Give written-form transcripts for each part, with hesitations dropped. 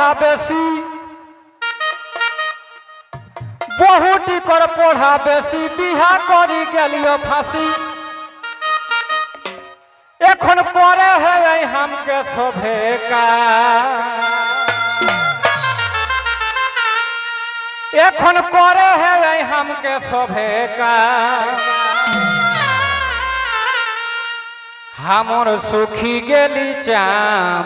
পড়া বেশি বহুটি কর পড়া বেশি বিহা করি গেলিও ফাঁসি এখন করে হে हमके शोभे का এখন করে হে हमके शोभे का हमर सुखी गेली चाम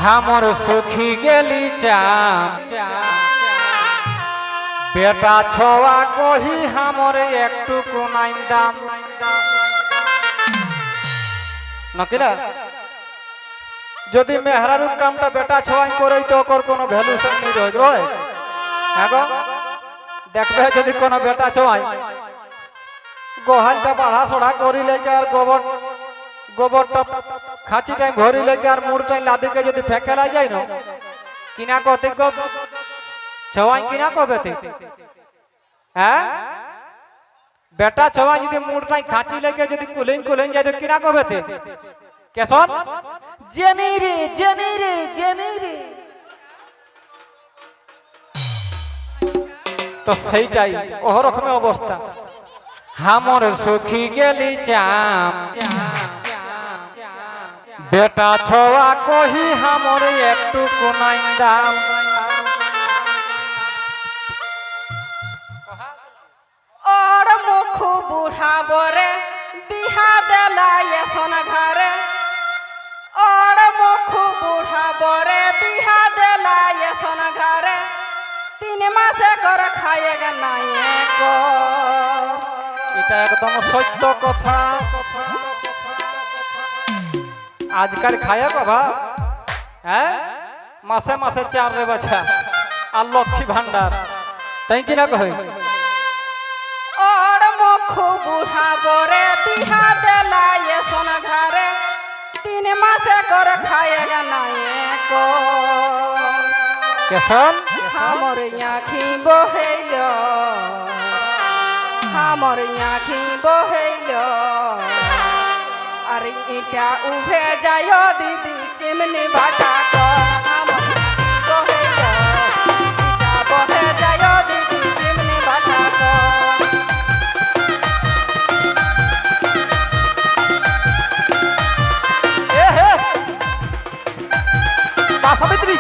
हमर सुखी गेली चाम बेटा छोआ कही हमर एकटुकु नाइन दाम नकिला যদি মেহরারু কামটা বেটা ছোয়াই করেই তো ওর কোনো ভ্যালুশন নেই রয় হ্যাঁ গো দেখবে যদি কোনো বেটা ছোয়াই গোহালটা বাড়া সড়া করি লেগে আর গোবরটা খাঁচিটাই ভরি লেগে আর মুড়টাই লাদিকে যদি ফেকেলা যায় না কিনা কতে ছোয়াই কিনা কবেতে হ্যাঁ বেটা ছোয়াই যদি মুড়টাই খাঁচি লেগে যদি কুলিং যায় তো কিনা কবেতে কেসন জেনি রে তো সেইটাই ওরকম অবস্থা हमर सुखी गेली चाम बेटा छोआ कही हमर एकटुकु नाइन दाम और मुख बुढ़ा बोरे बिहा देला ये सोना घरे और मुख बुढ़ा बोरे बिहा देला ये सोना घरे 3 मास कर खाएगा नाये को এটা একদম সত্য কথা আজকাল খায়া বাবা হ্যাঁ মাসে মাসে 4 রে বাছা আর লক্ষ্মী ভান্ডার তাই কি না কই और मुख बुढ़ा बोरे बिहा देला ये सोना घरे 3 मास कर खाएगा नाये को কেসন हमर आँखी बहेलो हमर आँखी बहेलो अरे इटा उभे जायो दीदी चिमनी भाटा को हमर आँखी बहेलो इटा बहे जायो दीदी चिमनी भाटा को ए हे बासामित्री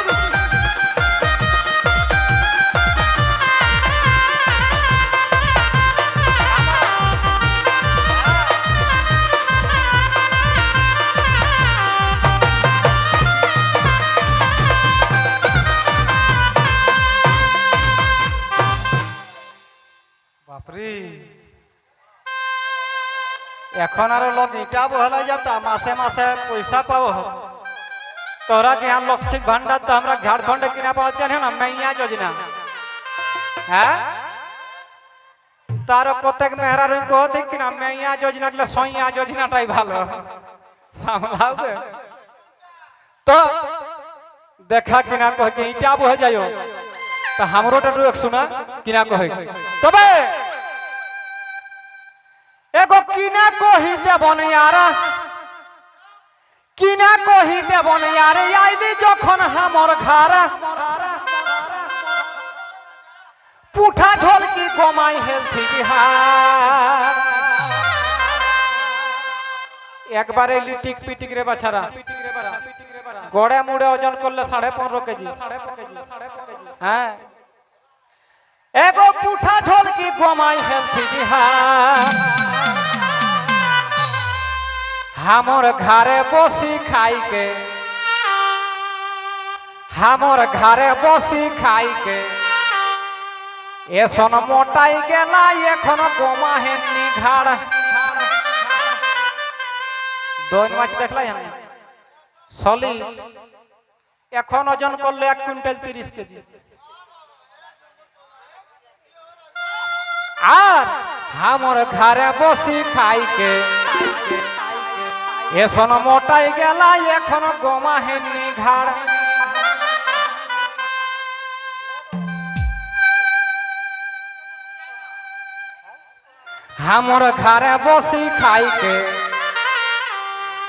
এখন আর লোক ইটা বহলা যাতা মাসে মাসে পয়সা পাও তোরা के यहाँ लक्ष्मी भंडार तो हमरा झारखंड किना पावत जाने ना मैया योजना हैं तार प्रत्येक मेहरा रही को देख कि ना मैया योजना के सोइया योजना टाई ভালো सामलाओगे तो देखा किना कह जे इटा बह जायो तो हमरो टटू एक सुना किना कहे तबे एगो किना कही देबन यारा किना कही देबन यारे आइली जखन हमर घर पुठा झोल की कमाई हेल्थी बिहार एक बारे लिटिक पिटिक रे बछारा गड़े मुड़े ओजन करले 15.5 केजी हाँ एगो पुठा झोल की कमाई हेल्थी बिहार हमर घरे बसी खाई के हमर घरे बसी खाई के एसन मोटाई गेला एखन गोमा हेन्नी घाड़ दोन माछ देखला हमने सॉलिड एखन ओजन करले 1 क्विंटल 30 केजी আর हमर घरे बसी खाई के एसन मोटाई गेला एखन गोमा हेन्नी घाड़ हमर घरे बसी खाई के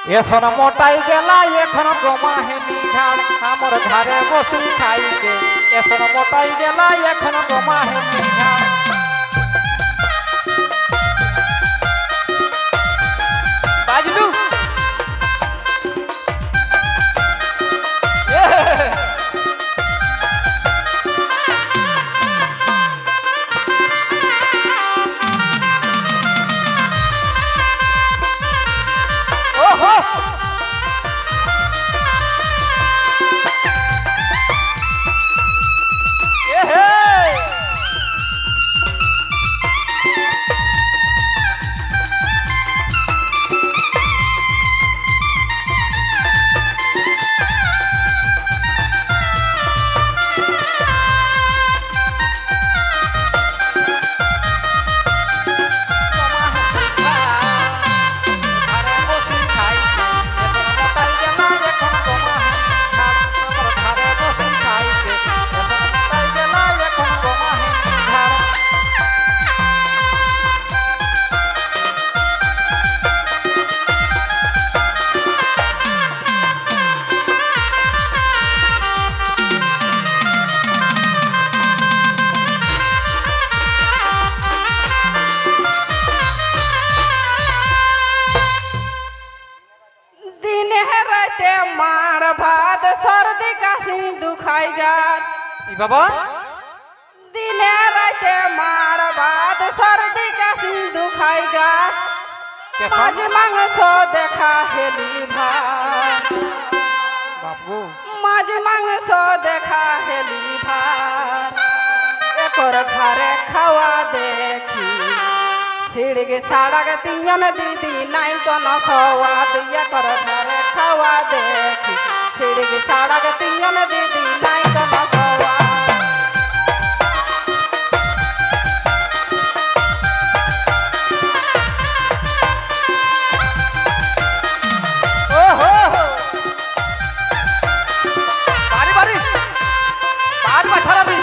এসন মোটাই গেলা এখন গমাহে নিঘাড় আমার ঘরে বসি খাইতে এসন মোটাই গেলা এখন গমাহে নিঘাড় বাজলু ওহো দিনে রাতে মার ভাত সর্দি কাশি দুখাই গাত ই বাবা দিনে রাতে মার ভাত সর্দি কাশি দুখাই গাত কেসন মাছ মাংস দেখা হেলি ভাত বাবু মাছ মাংস দেখা হেলি ভাত একর ঘরে খাওয়া দেখি সিড়গে সাড়াগ তিন দিদি নাই কোন সওয়াদ একর ঘরে খাওয়া দেখি সিড়গে সাড়াগ তিন দিদি নাই কোন সওয়াদ ওহো বাড়ি বাড়ি বাদ বাছারাবি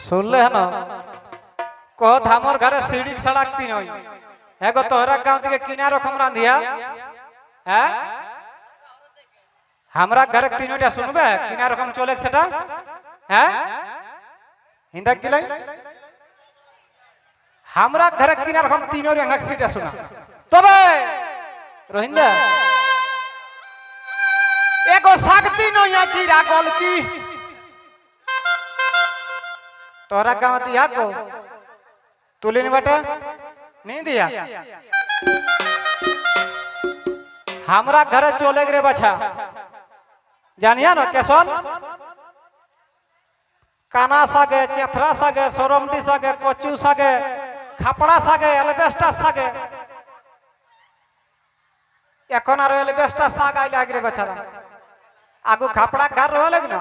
सुनले है ना कहत हमर घरे सीढ़ी सड़क तीन होई एगो तोहरा गांव के किनारो खम रांधिया हैं हमरा घर तीनोटा सुनबे किनारो खम चले सेटा हैं हिंदा किलाई हमरा घर किनारो खम तीनो रंगक सीटा सुना तबे रोहिंदा एगो शक्ति नो या जीरा गोल की तोरा गाँव दिया को तुलिन बटे नहीं दिया हमरा घर चले रे बच्चा जानिया ना कैसन काना सागे चेथरा सागे सोरमडी सागे कोचू सागे खापड़ा सागे एलबेस्टा सागे এখন আর এলবেস্টা সাগ আইলে আগরে বেচারা আগু খাপড়া গার রহলে না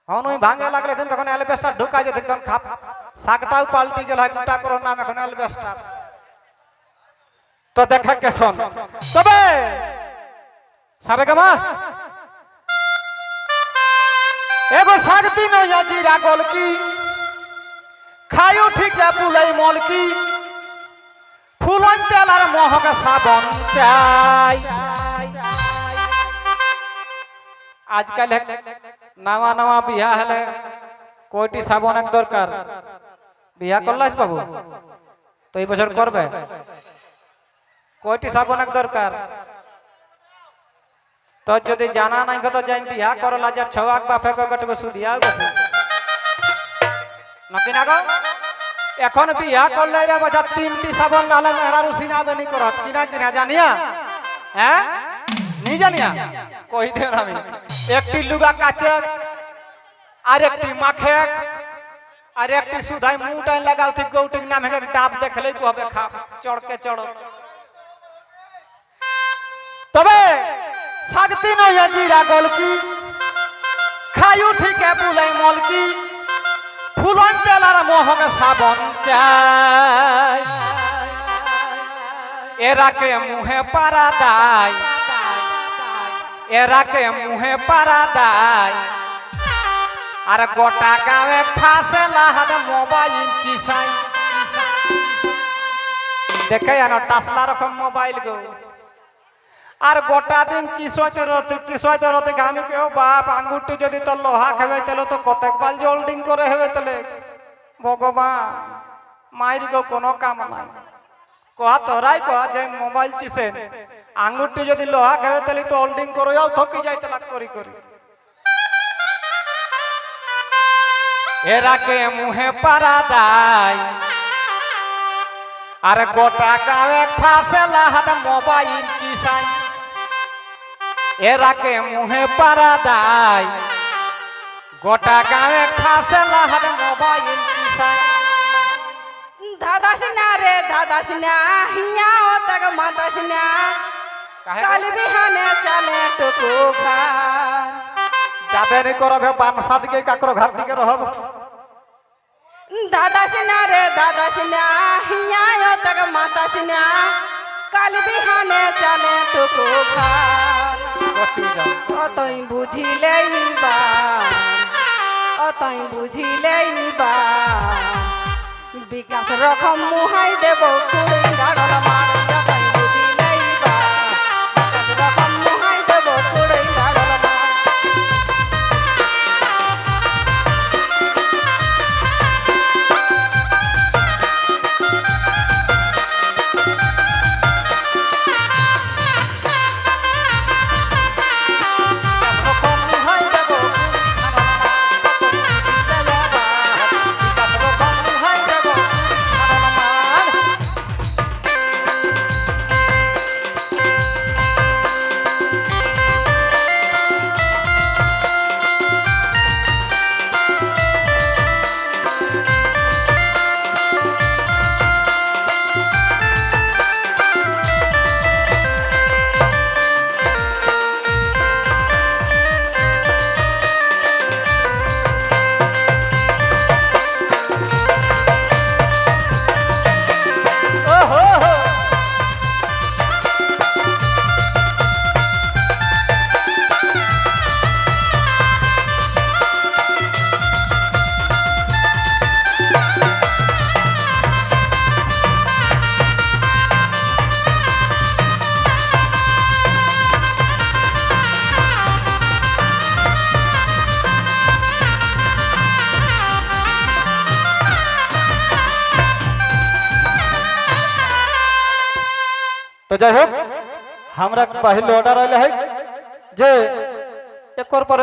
হন ওই ভাঙে লাগলে তখন এলবেস্টা ঢুকা যে দেখতাম খাপ সাগটাও পাল্টি গেল গোটা করো নাম এখন এলবেস্টা তো দেখা কেসন তবে সারে গামা এগো সাগতি নয়া জিরা গল কি খায়ু ঠিক বুলাই মল কি মোহক সাবন চাই আজকাল নওয়া নওয়া বিয়া হলে কয়টি সাবন এক দরকার বিয়া করলাস বাবু তো এই বছর করবে কয়টি সাবন এক দরকার তো যদি জানা নাই কত যাই বিয়া করলা যার ছওয়াক বাপে কটকে সুদিয়াও গেছে নাকি না গো এখন বিয়া করলে রে বাজা তিনটি সাবন নালে মেহরারু সিনাবে নি করত কিনা কিনা জানিয়া হ্যাঁ নি জানিয়া কই দেন আমি একটি লুগা কাচে আর একটি মাখে আর একটি সুধাই মুটাই লাগাও ঠিক গৌটিক নাম হেকে ডাব দেখলেই কো হবে খা চড়কে চড় তবে সাগতি নয় জিরা গলকি খায়ু ঠিকে বুলাই মলকি ফুলন তেলার মোহক সাবন চাই এরাকে মুহে পারা দায় এরাকে মুহে পারা দায় আর গোটা গাঁয়ে ফাঁসে লাহাদ মোবাইল চিসাই দেখে আনো টাসলা রকম মোবাইল গো আর গোটা দিন চিসইতে রতে আমি কেউ বাপ আঙ্গুরটি যদি তোর লোহা খাবে তাহলে তো কতক বাল জল্ডিং করে হবে তাহলে ভগবান মায়ের গো কোনো কাম নাই কহা তোরাই কহ যে মোবাইল চিসেন আঙ্গুরটি যদি লোহা খাবে তাহলে তো হোল্ডিং করে যাও থকি যাইতে লাগ করি করি এরাকে মুহে পারা দায় আর গোটা গাঁয়ে ফাঁসে লাহাদ মোবাইল চিসাই এরাকে মুহে পারা দায় গোটা গাঁয়ে ফাঁসে লাহাদ মোবাইল চিসাই দাদা সিনা রে দাদা সিনা হিয়া তক মাতা সিনা কাল বিহানে চলে টুকু ঘর যাবে নি করবে বানসা দিকে কাকর ঘর দিকে রহব দাদা সিনা রে দাদা সিনা হিয়া তক মাতা সিনা কাল বিহানে চলে টুকু ঘর কচু যাও অতই বুঝিলে বা অতই বুঝিলে বা বিকাশ রকম মুহাই দেব কুড়ি গাড়ল মার অতই বুঝিলে বা বিকাশ রকম মুহাই দেব কুড়ি গাড়ল মার तो যাই হোক আমরা পহলে অর্ডার আইলে है जे एक और पर